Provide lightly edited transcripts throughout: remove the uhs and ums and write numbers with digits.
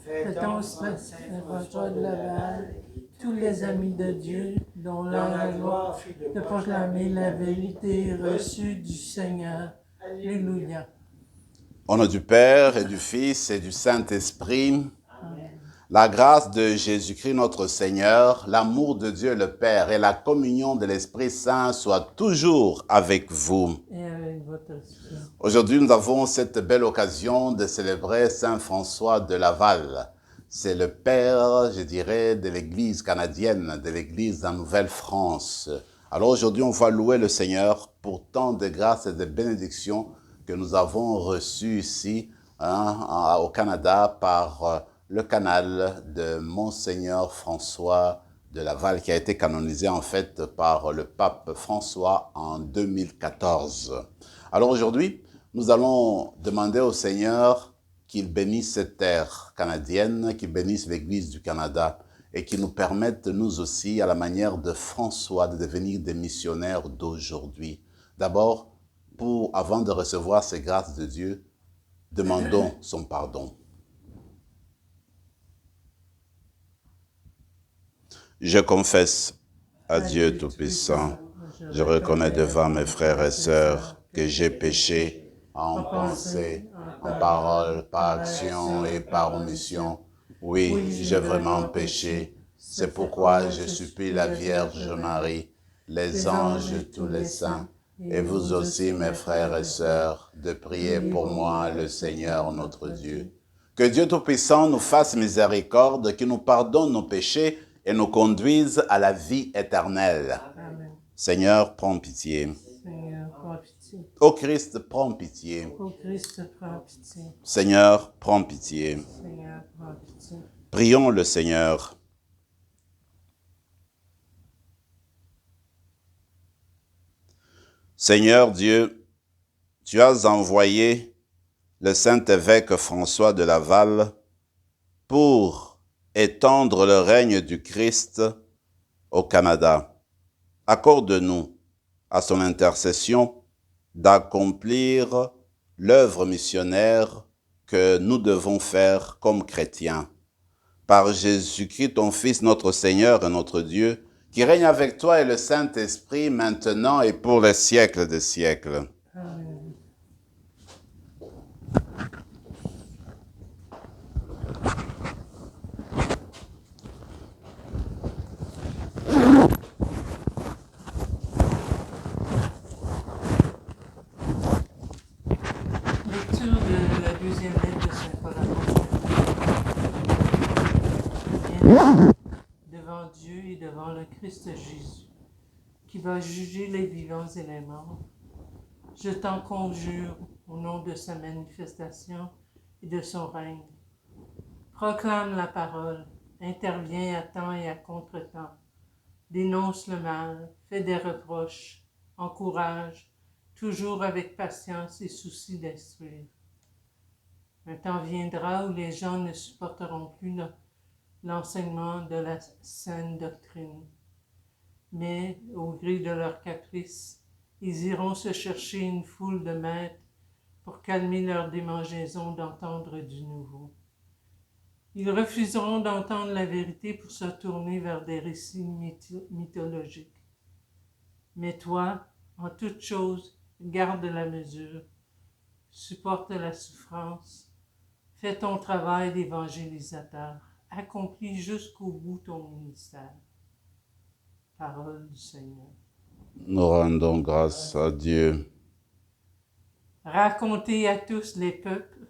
Fêtons Saint-François de Laval, tous les amis de Dieu, dont la gloire fut de proclamer la vérité reçue du Seigneur. Alléluia. Au nom du Père et du Fils et du Saint-Esprit, Amen. la grâce de Jésus-Christ notre Seigneur, l'amour de Dieu le Père et la communion de l'Esprit Saint soient toujours avec vous. Et avec votre esprit. Aujourd'hui, nous avons cette belle occasion de célébrer Saint François de Laval. C'est le père, je dirais, de l'Église canadienne, de l'Église en Nouvelle-France. Alors aujourd'hui, on va louer le Seigneur pour tant de grâces et de bénédictions que nous avons reçues ici au Canada par le canal de Monseigneur François de Laval, qui a été canonisé en fait par le pape François en 2014. Alors aujourd'hui, nous allons demander au Seigneur qu'il bénisse cette terre canadienne, qu'il bénisse l'Église du Canada et qu'il nous permette, nous aussi, à la manière de François, de devenir des missionnaires d'aujourd'hui. D'abord, avant de recevoir ces grâces de Dieu, demandons son pardon. Je confesse à Dieu Tout-Puissant, je reconnais devant mes frères et sœurs que j'ai péché en pensée, en parole, par action et par omission. Oui, j'ai vraiment péché. C'est pourquoi je supplie la Vierge Marie, les anges et tous les saints, et vous aussi, mes frères et sœurs, de prier pour moi, le Seigneur notre Dieu. Que Dieu Tout-Puissant nous fasse miséricorde, qu'il nous pardonne nos péchés et nous conduise à la vie éternelle. Amen. Seigneur, prends pitié. Seigneur, prends pitié. Ô Christ, prends pitié. Ô Christ, prends pitié. Seigneur, prends pitié. Seigneur, prends pitié. Prions le Seigneur. Seigneur Dieu, tu as envoyé le Saint-Évêque François de Laval pour étendre le règne du Christ au Canada. Accorde-nous, à son intercession, d'accomplir l'œuvre missionnaire que nous devons faire comme chrétiens. Par Jésus-Christ, ton Fils, notre Seigneur et notre Dieu, qui règne avec toi et le Saint-Esprit maintenant et pour les siècles des siècles. Amen. Lecture de la deuxième lettre de Saint Paul apôtre. Devant Dieu et devant le Christ Jésus, qui va juger les vivants et les morts, je t'en conjure au nom de sa manifestation et de son règne. Proclame la parole, interviens à temps et à contre-temps, dénonce le mal, fais des reproches, encourage, toujours avec patience et souci d'instruire. Un temps viendra où les gens ne supporteront plus l'enseignement de la saine doctrine, mais au gré de leurs caprices, ils iront se chercher une foule de maîtres pour calmer leur démangeaison d'entendre du nouveau. Ils refuseront d'entendre la vérité pour se tourner vers des récits mythologiques. Mais toi, en toute chose, garde la mesure, supporte la souffrance, fais ton travail d'évangélisateur, accomplis jusqu'au bout ton ministère. Parole du Seigneur. Nous rendons grâce à Dieu. Racontez à tous les peuples,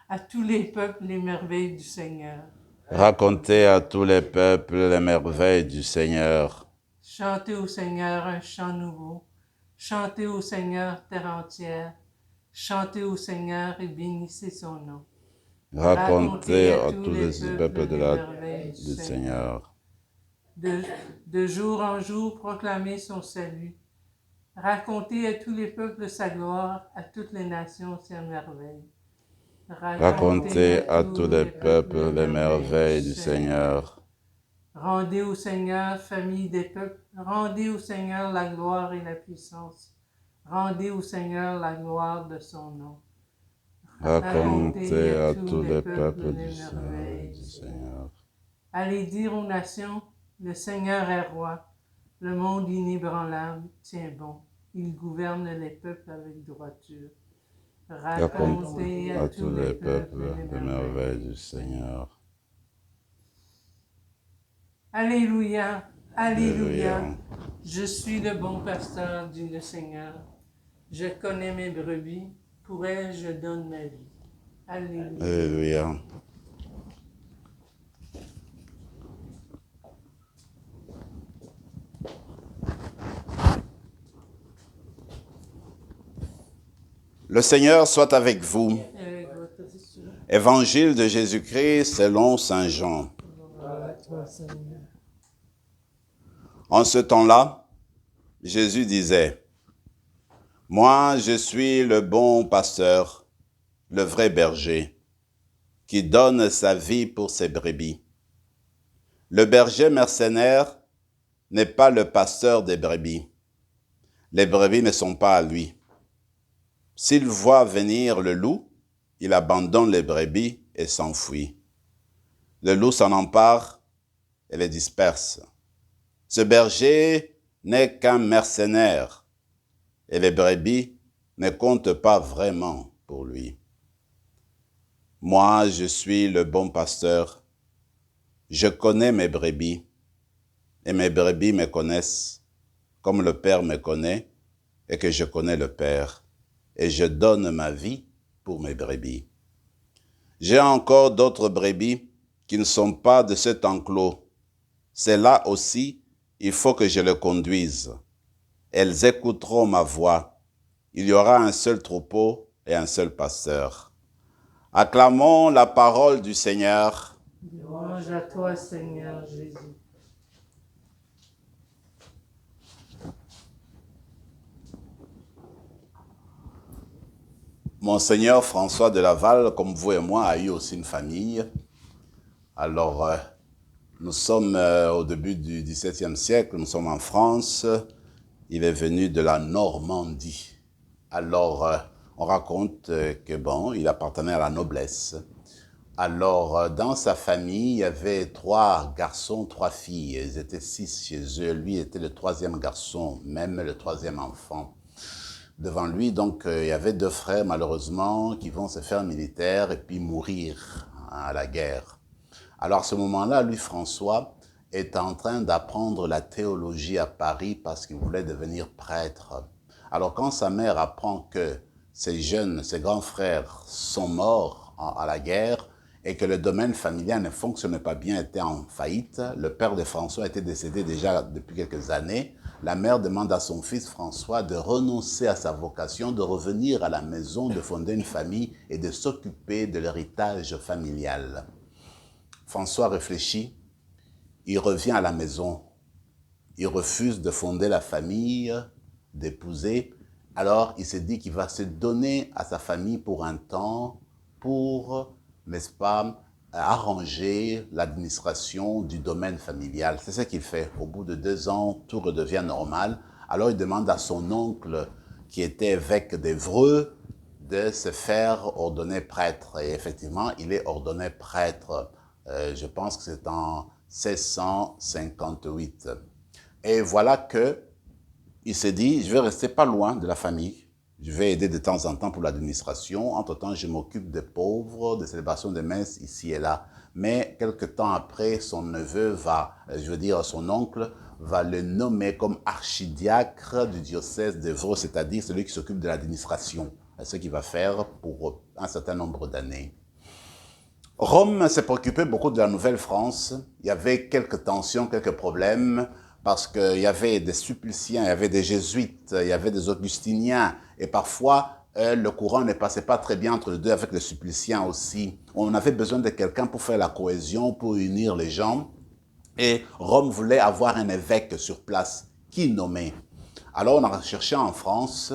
à tous les peuples les merveilles du Seigneur. Racontez à tous les peuples les merveilles du Seigneur. Chantez au Seigneur un chant nouveau. Chantez au Seigneur terre entière. Chantez au Seigneur et bénissez son nom. Racontez à tous les peuples du Seigneur. De jour en jour, proclamez son salut. Racontez à tous les peuples sa gloire, à toutes les nations ses merveilles. Racontez à tous les peuples les merveilles du Seigneur. Rendez au Seigneur, famille des peuples, rendez au Seigneur la gloire et la puissance. Rendez au Seigneur la gloire de son nom. Racontez à tous les peuples du Seigneur. Allez dire aux nations, le Seigneur est roi. Le monde inébranlable tient bon. Il gouverne les peuples avec droiture. Racontez à tous les peuples les merveilles du Seigneur. Alléluia, alléluia. Alléluia. Je suis le bon pasteur, dit le Seigneur. Je connais mes brebis, pour elles je donne ma vie. Alléluia. Alléluia. Le Seigneur soit avec vous. Évangile de Jésus-Christ selon saint Jean. En ce temps-là, Jésus disait, « Moi, je suis le bon pasteur, le vrai berger, qui donne sa vie pour ses brebis. Le berger mercenaire n'est pas le pasteur des brebis. Les brebis ne sont pas à lui. S'il voit venir le loup, il abandonne les brebis et s'enfuit. Le loup s'en empare et les disperse. Ce berger n'est qu'un mercenaire et les brebis ne comptent pas vraiment pour lui. Moi, je suis le bon pasteur. Je connais mes brebis et mes brebis me connaissent comme le Père me connaît et que je connais le Père. Et je donne ma vie pour mes brebis. J'ai encore d'autres brebis qui ne sont pas de cet enclos. C'est là aussi, il faut que je les conduise. Elles écouteront ma voix. Il y aura un seul troupeau et un seul pasteur. Acclamons la parole du Seigneur. Louange à toi, Seigneur Jésus. Monseigneur François de Laval, comme vous et moi, a eu aussi une famille. Alors, nous sommes au début du XVIIe siècle, nous sommes en France. Il est venu de la Normandie. Alors, on raconte que, bon, il appartenait à la noblesse. Alors, dans sa famille, il y avait 3 garçons, 3 filles. Ils étaient 6 chez eux. Lui était le 3e garçon, même le 3e enfant. Devant lui, donc, il y avait 2 frères, malheureusement, qui vont se faire militaires et puis mourir à la guerre. Alors, à ce moment-là, lui, François, est en train d'apprendre la théologie à Paris parce qu'il voulait devenir prêtre. Alors, quand sa mère apprend que ses grands frères sont morts à la guerre et que le domaine familial ne fonctionnait pas bien, était en faillite, le père de François était décédé déjà depuis quelques années, la mère demande à son fils François de renoncer à sa vocation, de revenir à la maison, de fonder une famille et de s'occuper de l'héritage familial. François réfléchit, il revient à la maison, il refuse de fonder la famille, d'épouser. Alors il se dit qu'il va se donner à sa famille pour un temps, pour, n'est-ce pas, arranger l'administration du domaine familial. C'est ce qu'il fait. Au bout de 2 ans, tout redevient normal. Alors il demande à son oncle, qui était évêque d'Évreux, de se faire ordonner prêtre. Et effectivement, il est ordonné prêtre. Je pense que c'est en 1658. Et voilà que il s'est dit, je vais rester pas loin de la famille. Je vais aider de temps en temps pour l'administration. Entre-temps, je m'occupe des pauvres, des célébrations de messes ici et là. Mais quelque temps après, son neveu son oncle, va le nommer comme archidiacre du diocèse d'Évreux, c'est-à-dire celui qui s'occupe de l'administration. Ce qu'il va faire pour un certain nombre d'années. Rome s'est préoccupé beaucoup de la Nouvelle-France. Il y avait quelques tensions, quelques problèmes, parce qu'il y avait des Sulpiciens, il y avait des Jésuites, il y avait des Augustiniens, et parfois le courant ne passait pas très bien entre les deux avec les Sulpiciens aussi. On avait besoin de quelqu'un pour faire la cohésion, pour unir les gens, et Rome voulait avoir un évêque sur place. Qui nommer? Alors on a cherché en France,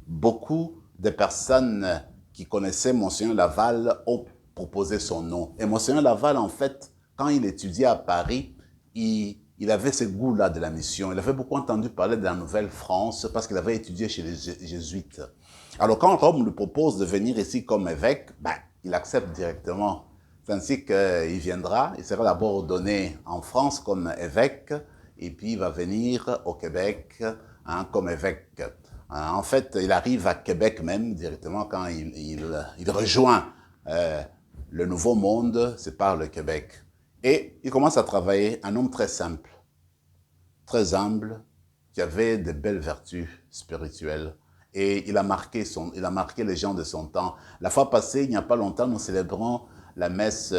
beaucoup de personnes qui connaissaient Monseigneur Laval ont proposé son nom. Et Monseigneur Laval, en fait, quand il étudiait à Paris, il il avait ce goût-là de la mission. Il avait beaucoup entendu parler de la Nouvelle-France parce qu'il avait étudié chez les jésuites. Alors quand Rome lui propose de venir ici comme évêque, ben, il accepte directement. C'est ainsi qu'il viendra, il sera d'abord ordonné en France comme évêque, et puis il va venir au Québec comme évêque. En fait, il arrive à Québec même directement quand il rejoint le Nouveau Monde, c'est par le Québec. Et il commence à travailler, un homme très simple, très humble, qui avait de belles vertus spirituelles. Et il a marqué les gens de son temps. La fois passée, il n'y a pas longtemps, nous célébrons la messe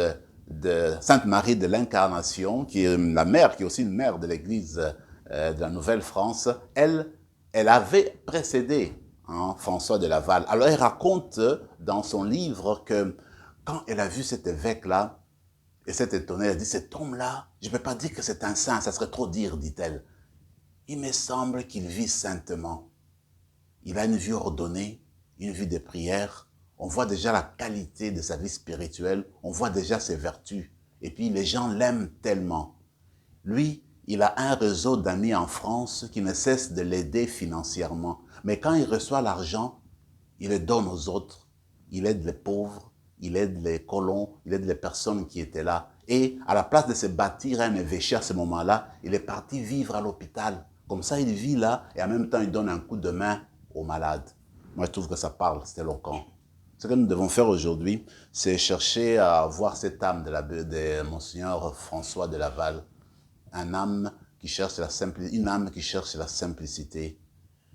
de Sainte Marie de l'Incarnation, qui est la mère, qui est aussi une mère de l'Église de la Nouvelle-France. Elle avait précédé François de Laval. Alors elle raconte dans son livre que quand elle a vu cet évêque-là, et s'est étonnée, elle a dit, cet homme-là, je ne peux pas dire que c'est un saint, ça serait trop dire, dit-elle. Il me semble qu'il vit saintement. Il a une vie ordonnée, une vie de prière. On voit déjà la qualité de sa vie spirituelle, on voit déjà ses vertus. Et puis les gens l'aiment tellement. Lui, il a un réseau d'amis en France qui ne cesse de l'aider financièrement. Mais quand il reçoit l'argent, il le donne aux autres. Il aide les pauvres, il aide les colons, il aide les personnes qui étaient là. Et à la place de se bâtir un évêché à ce moment-là, il est parti vivre à l'hôpital. Comme ça, il vit là et en même temps, il donne un coup de main aux malades. Moi, je trouve que ça parle, c'est éloquent. Ce que nous devons faire aujourd'hui, c'est chercher à voir cette âme de Monseigneur François de Laval. Une âme qui cherche la simplicité,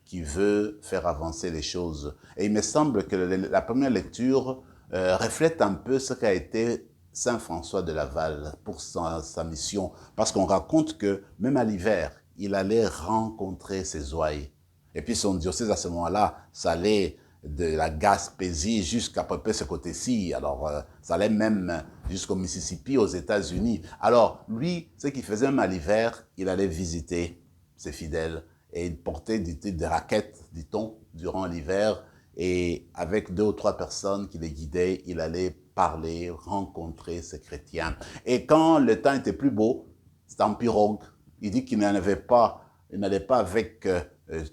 qui veut faire avancer les choses. Et il me semble que la première lecture reflète un peu ce qu'a été Saint François de Laval pour sa mission. Parce qu'on raconte que même à l'hiver, il allait rencontrer ses ouailles. Et puis son diocèse à ce moment-là, ça allait de la Gaspésie jusqu'à peu près ce côté-ci. Alors, ça allait même jusqu'au Mississippi, aux États-Unis. Alors, lui, ce qu'il faisait même à l'hiver, il allait visiter ses fidèles. Et il portait des raquettes, dit-on, durant l'hiver. Et avec 2 ou 3 personnes qui les guidaient, il allait parler, rencontrer ces chrétiens. Et quand le temps était plus beau, c'était en pirogue. Il dit qu'il n'allait pas avec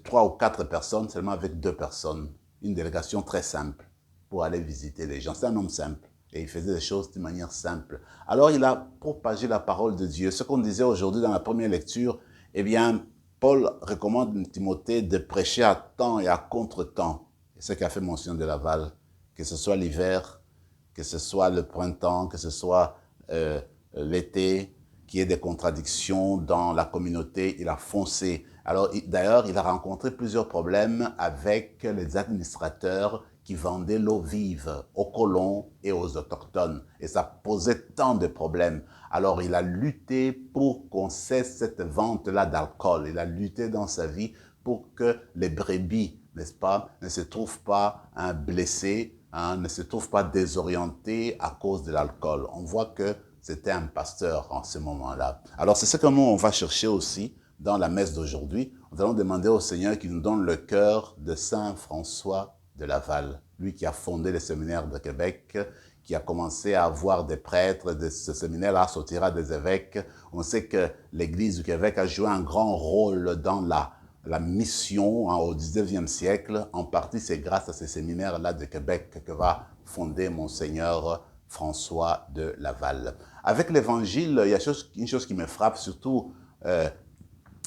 3 ou 4 personnes, seulement avec 2 personnes. Une délégation très simple pour aller visiter les gens. C'est un homme simple et il faisait des choses de manière simple. Alors il a propagé la parole de Dieu. Ce qu'on disait aujourd'hui dans la première lecture, eh bien, Paul recommande à Timothée de prêcher à temps et à contre-temps. C'est ce qu'a fait Monseigneur de Laval, que ce soit l'hiver, que ce soit le printemps, que ce soit l'été, qu'il y ait des contradictions dans la communauté, il a foncé. Alors d'ailleurs, il a rencontré plusieurs problèmes avec les administrateurs qui vendaient l'eau vive aux colons et aux autochtones. Et ça posait tant de problèmes. Alors il a lutté pour qu'on cesse cette vente-là d'alcool. Il a lutté dans sa vie pour que les brebis, n'est-ce pas, ne se trouvent pas blessées, ne se trouvent pas désorientées à cause de l'alcool. On voit que c'était un pasteur en ce moment-là. Alors c'est ce que nous, on va chercher aussi dans la messe d'aujourd'hui. Nous allons demander au Seigneur qu'il nous donne le cœur de Saint François de Laval, lui qui a fondé le séminaire de Québec, qui a commencé à avoir des prêtres de ce séminaire-là, sortira des évêques. On sait que l'Église du Québec a joué un grand rôle dans la mission au 19e siècle. En partie, c'est grâce à ces séminaires-là de Québec que va fonder Monseigneur François de Laval. Avec l'Évangile, il y a une chose qui me frappe, surtout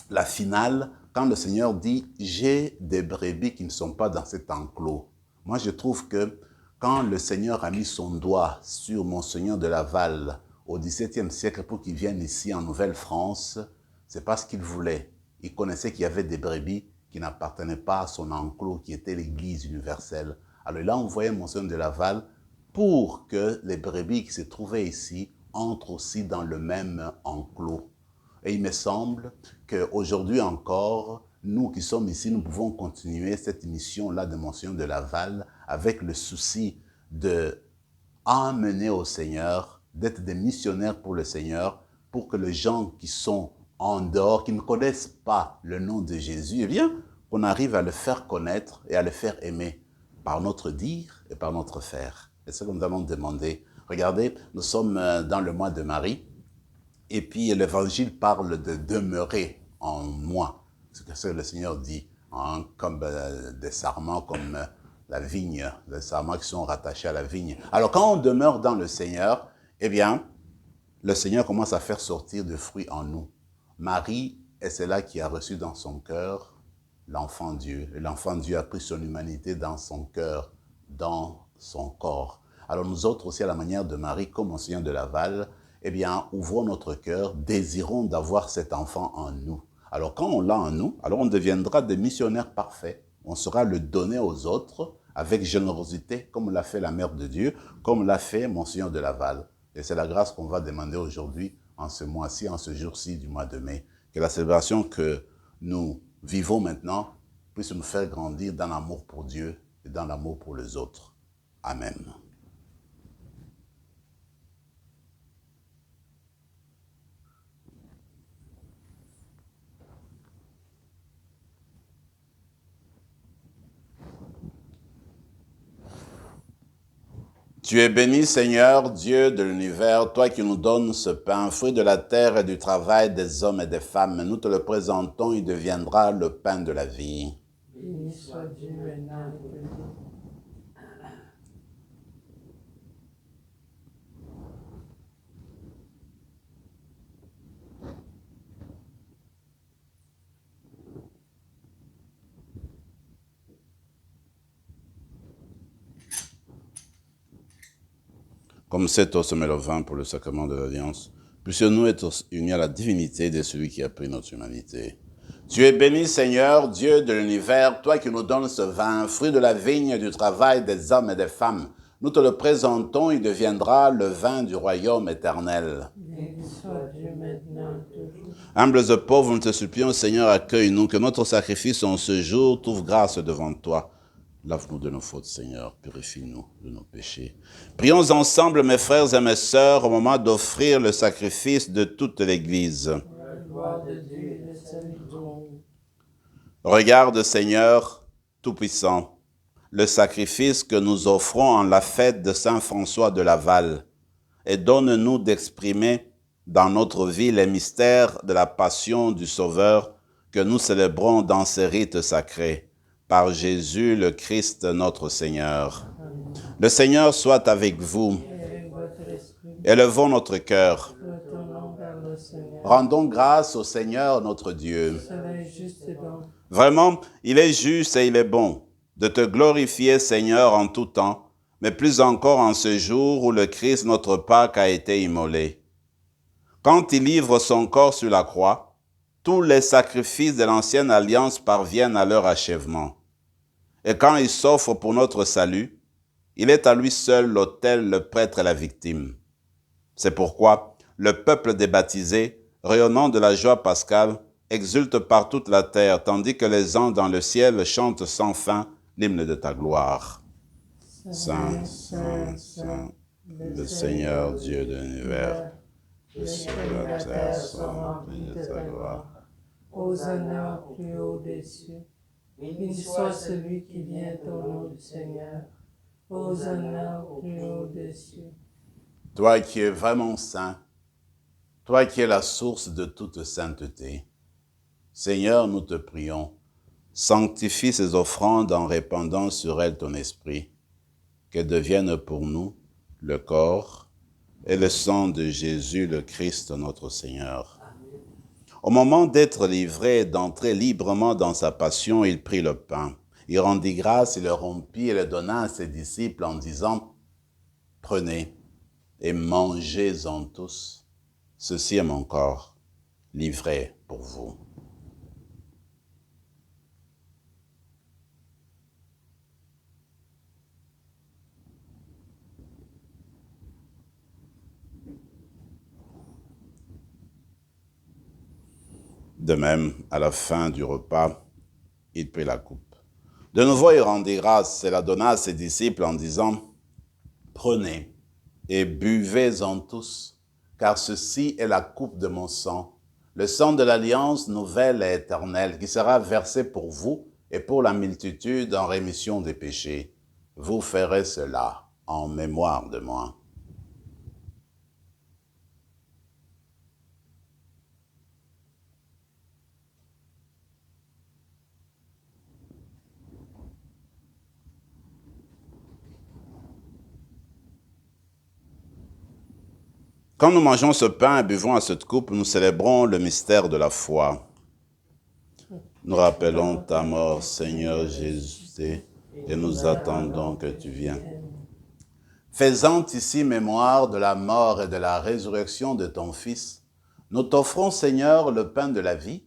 la finale, quand le Seigneur dit « J'ai des brebis qui ne sont pas dans cet enclos ». Moi, je trouve que quand le Seigneur a mis son doigt sur Monseigneur de Laval au XVIIe siècle pour qu'il vienne ici en Nouvelle-France, c'est parce qu'il voulait. Il connaissait qu'il y avait des brebis qui n'appartenaient pas à son enclos, qui était l'Église universelle. Alors là, on voyait Monseigneur de Laval pour que les brebis qui se trouvaient ici entrent aussi dans le même enclos. Et il me semble qu'aujourd'hui encore, nous qui sommes ici, nous pouvons continuer cette mission-là de Monseigneur de Laval avec le souci d'emmener au Seigneur, d'être des missionnaires pour le Seigneur, pour que les gens qui sont en dehors, qui ne connaissent pas le nom de Jésus, eh bien, qu'on arrive à le faire connaître et à le faire aimer par notre dire et par notre faire. C'est ce que nous allons demander. Regardez, nous sommes dans le mois de Marie. Et puis l'évangile parle de demeurer en moi. C'est ce que le Seigneur dit, hein, comme des sarments, comme la vigne, les sarments qui sont rattachés à la vigne. Alors quand on demeure dans le Seigneur, eh bien, le Seigneur commence à faire sortir des fruits en nous. Marie est celle-là qui a reçu dans son cœur l'enfant Dieu. Et l'enfant Dieu a pris son humanité dans son cœur, dans son corps. Alors nous autres aussi, à la manière de Marie, comme enseignant de Laval, eh bien, ouvrons notre cœur, désirons d'avoir cet enfant en nous. Alors quand on l'a en nous, alors on deviendra des missionnaires parfaits. On saura le donner aux autres avec générosité, comme l'a fait la Mère de Dieu, comme l'a fait Monseigneur de Laval. Et c'est la grâce qu'on va demander aujourd'hui, en ce mois-ci, en ce jour-ci du mois de mai. Que la célébration que nous vivons maintenant puisse nous faire grandir dans l'amour pour Dieu et dans l'amour pour les autres. Amen. Tu es béni, Seigneur, Dieu de l'univers, toi qui nous donnes ce pain, fruit de la terre et du travail des hommes et des femmes. Nous te le présentons, il deviendra le pain de la vie. Béni soit Dieu maintenant et toujours. Comme cet os met le vin pour le sacrement de l'alliance, puissions-nous être unis à la divinité de celui qui a pris notre humanité. Tu es béni, Seigneur, Dieu de l'univers, toi qui nous donnes ce vin, fruit de la vigne et du travail des hommes et des femmes. Nous te le présentons, il deviendra le vin du royaume éternel. Béni soit Dieu maintenant et toujours. Humbles et pauvres, nous te supplions, Seigneur, accueille-nous, que notre sacrifice en ce jour trouve grâce devant toi. Lave-nous de nos fautes, Seigneur, purifie-nous de nos péchés. Prions ensemble, mes frères et mes sœurs, au moment d'offrir le sacrifice de toute l'Église. La gloire de Dieu et le salut du monde. Regarde, Seigneur, Tout-Puissant, le sacrifice que nous offrons en la fête de Saint François de Laval, et donne-nous d'exprimer dans notre vie les mystères de la passion du Sauveur que nous célébrons dans ces rites sacrés. Par Jésus le Christ notre Seigneur. Amen. Le Seigneur soit avec vous. Et avec votre esprit, Élevons notre cœur. retournons vers le Seigneur. Rendons grâce au Seigneur notre Dieu. Cela est juste et bon. Vraiment, il est juste et il est bon de te glorifier, Seigneur, en tout temps, mais plus encore en ce jour où le Christ, notre Pâque, a été immolé. Quand il livre son corps sur la croix, tous les sacrifices de l'ancienne alliance parviennent à leur achèvement. Et quand il s'offre pour notre salut, il est à lui seul l'autel, le prêtre et la victime. C'est pourquoi le peuple des baptisés, rayonnant de la joie pascale, exulte par toute la terre, tandis que les anges dans le ciel chantent sans fin l'hymne de ta gloire. Saint, Saint, Saint, le Seigneur Dieu de l'univers, le ciel et la terre sont remplis de ta gloire. Hosanna au plus haut des cieux. Béni soit celui qui vient au nom du Seigneur. Hosanna au plus haut des cieux. Toi qui es vraiment saint, toi qui es la source de toute sainteté, Seigneur, nous te prions, sanctifie ces offrandes en répandant sur elles ton esprit, qu'elles deviennent pour nous le corps et le sang de Jésus le Christ notre Seigneur. Au moment d'être livré et d'entrer librement dans sa passion, il prit le pain. Il rendit grâce, il le rompit et le donna à ses disciples en disant « Prenez et mangez-en tous. Ceci est mon corps, livré pour vous. » De même, à la fin du repas, il prit la coupe. De nouveau, il rendit grâce et la donna à ses disciples en disant « Prenez et buvez-en tous, car ceci est la coupe de mon sang, le sang de l'alliance nouvelle et éternelle, qui sera versé pour vous et pour la multitude en rémission des péchés. Vous ferez cela en mémoire de moi. » Quand nous mangeons ce pain et buvons à cette coupe, nous célébrons le mystère de la foi. Nous rappelons ta mort, Seigneur Jésus, et nous attendons que tu viennes. Faisant ici mémoire de la mort et de la résurrection de ton Fils, nous t'offrons, Seigneur, le pain de la vie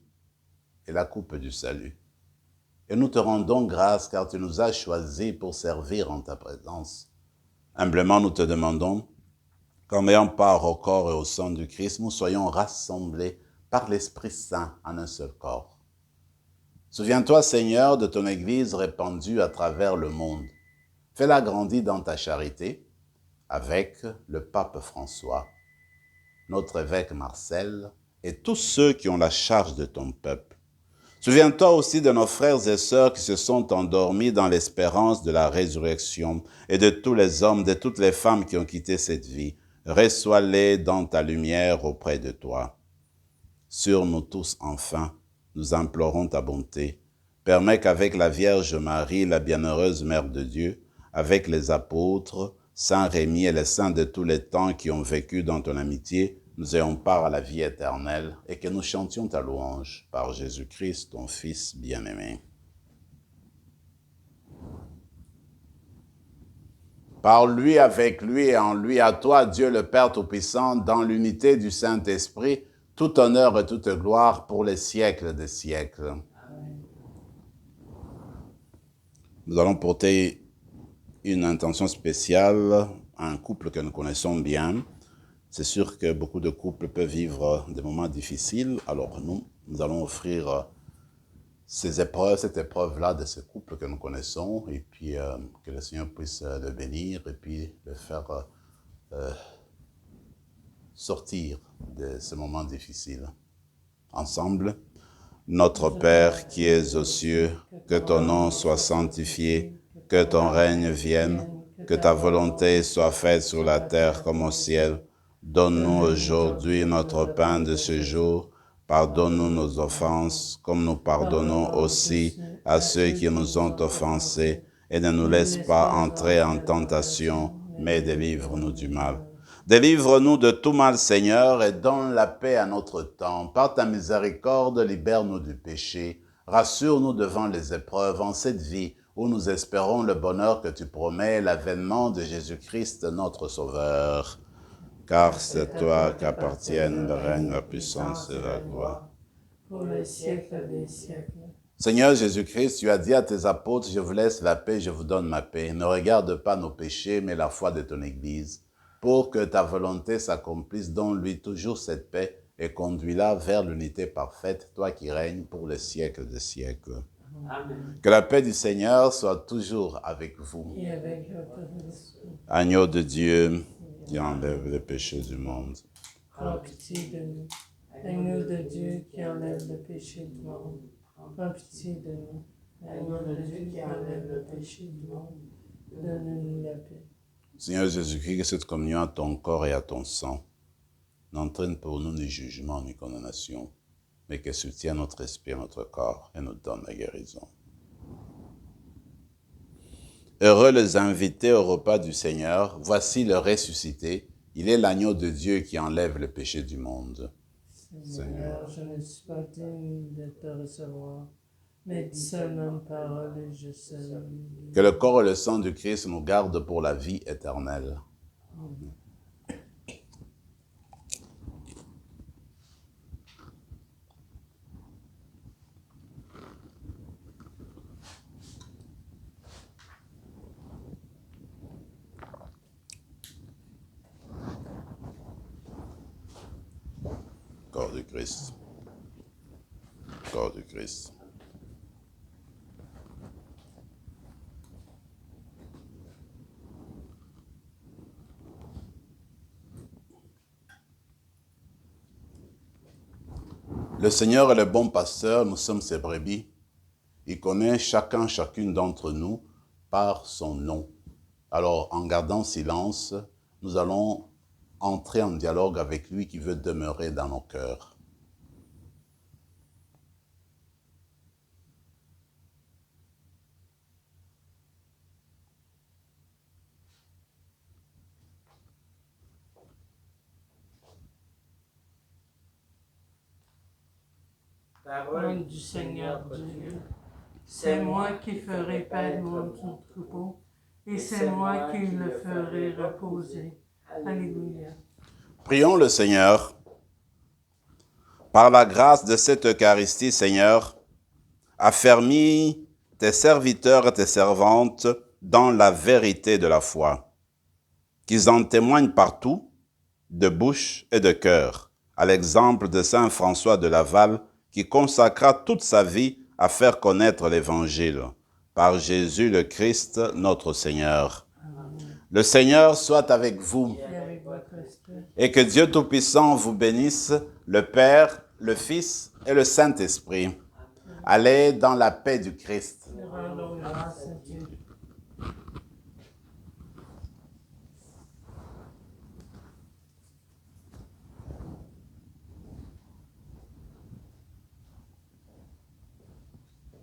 et la coupe du salut. Et nous te rendons grâce car tu nous as choisis pour servir en ta présence. Humblement, nous te demandons qu'en ayant part au corps et au sang du Christ, nous soyons rassemblés par l'Esprit Saint en un seul corps. Souviens-toi, Seigneur, de ton Église répandue à travers le monde. Fais-la grandir dans ta charité avec le pape François, notre évêque Marcel et tous ceux qui ont la charge de ton peuple. Souviens-toi aussi de nos frères et sœurs qui se sont endormis dans l'espérance de la résurrection et de tous les hommes, de toutes les femmes qui ont quitté cette vie. Reçois-les dans ta lumière auprès de toi. Sur nous tous, enfin, nous implorons ta bonté. Permets qu'avec la Vierge Marie, la bienheureuse Mère de Dieu, avec les apôtres, Saint Rémy et les saints de tous les temps qui ont vécu dans ton amitié, nous ayons part à la vie éternelle et que nous chantions ta louange par Jésus-Christ, ton Fils bien-aimé. Par lui, avec lui et en lui, à toi, Dieu le Père Tout-Puissant, dans l'unité du Saint-Esprit, tout honneur et toute gloire pour les siècles des siècles. Amen. Nous allons porter une intention spéciale à un couple que nous connaissons bien. C'est sûr que beaucoup de couples peuvent vivre des moments difficiles. Alors nous allons offrir cette épreuve-là de ce couple que nous connaissons, et puis que le Seigneur puisse le bénir et puis le faire sortir de ce moment difficile. Ensemble, notre Père qui es aux cieux, que ton nom soit sanctifié, que ton règne vienne, que ta volonté soit faite sur la terre comme au ciel. Donne-nous aujourd'hui notre pain de ce jour. Pardonne-nous nos offenses, comme nous pardonnons aussi à ceux qui nous ont offensés. Et ne nous laisse pas entrer en tentation, mais délivre-nous du mal. Délivre-nous de tout mal, Seigneur, et donne la paix à notre temps. Par ta miséricorde, libère-nous du péché. Rassure-nous devant les épreuves en cette vie où nous espérons le bonheur que tu promets, l'avènement de Jésus-Christ, notre Sauveur. Car c'est toi qu'appartiennent le règne, la puissance et la gloire. Pour le siècle des siècles. Seigneur Jésus-Christ, tu as dit à tes apôtres, je vous laisse la paix, je vous donne ma paix. Ne regarde pas nos péchés, mais la foi de ton Église. Pour que ta volonté s'accomplisse, donne-lui toujours cette paix et conduis-la vers l'unité parfaite, toi qui règnes pour les siècles des siècles. Amen. Que la paix du Seigneur soit toujours avec vous. Et avec votre esprit. Agneau de Dieu, qui enlève les péchés du monde. Prends pitié de nous. Agneau de Dieu qui enlève le péché du monde. Prends pitié de nous. Agneau de Dieu qui enlève le péché du monde. Donne-nous la paix. Seigneur Jésus-Christ, que cette communion à ton corps et à ton sang n'entraîne pour nous ni jugement ni condamnation, mais qu'elle soutienne notre esprit et notre corps et nous donne la guérison. Heureux les invités au repas du Seigneur, voici le ressuscité, il est l'agneau de Dieu qui enlève le péché du monde. Seigneur, je ne suis pas digne de te recevoir, mais dis seulement une parole et je serai. Que le corps et le sang du Christ nous gardent pour la vie éternelle. Amen. Corps du Christ. Corps du Christ. Le Seigneur est le bon pasteur, nous sommes ses brebis. Il connaît chacune d'entre nous par son nom. Alors, en gardant silence, nous allons entrer en dialogue avec lui qui veut demeurer dans nos cœurs. Parole du Seigneur Dieu. C'est moi qui ferai paître mon troupeau, et c'est moi qui le ferai reposer. Alléluia. Prions le Seigneur. Par la grâce de cette Eucharistie, Seigneur, affermis tes serviteurs et tes servantes dans la vérité de la foi, qu'ils en témoignent partout, de bouche et de cœur, à l'exemple de saint François de Laval, qui consacra toute sa vie à faire connaître l'Évangile, par Jésus le Christ, notre Seigneur. Amen. Le Seigneur soit avec vous, et que Dieu Tout-Puissant vous bénisse, le Père, le Fils et le Saint-Esprit. Allez dans la paix du Christ.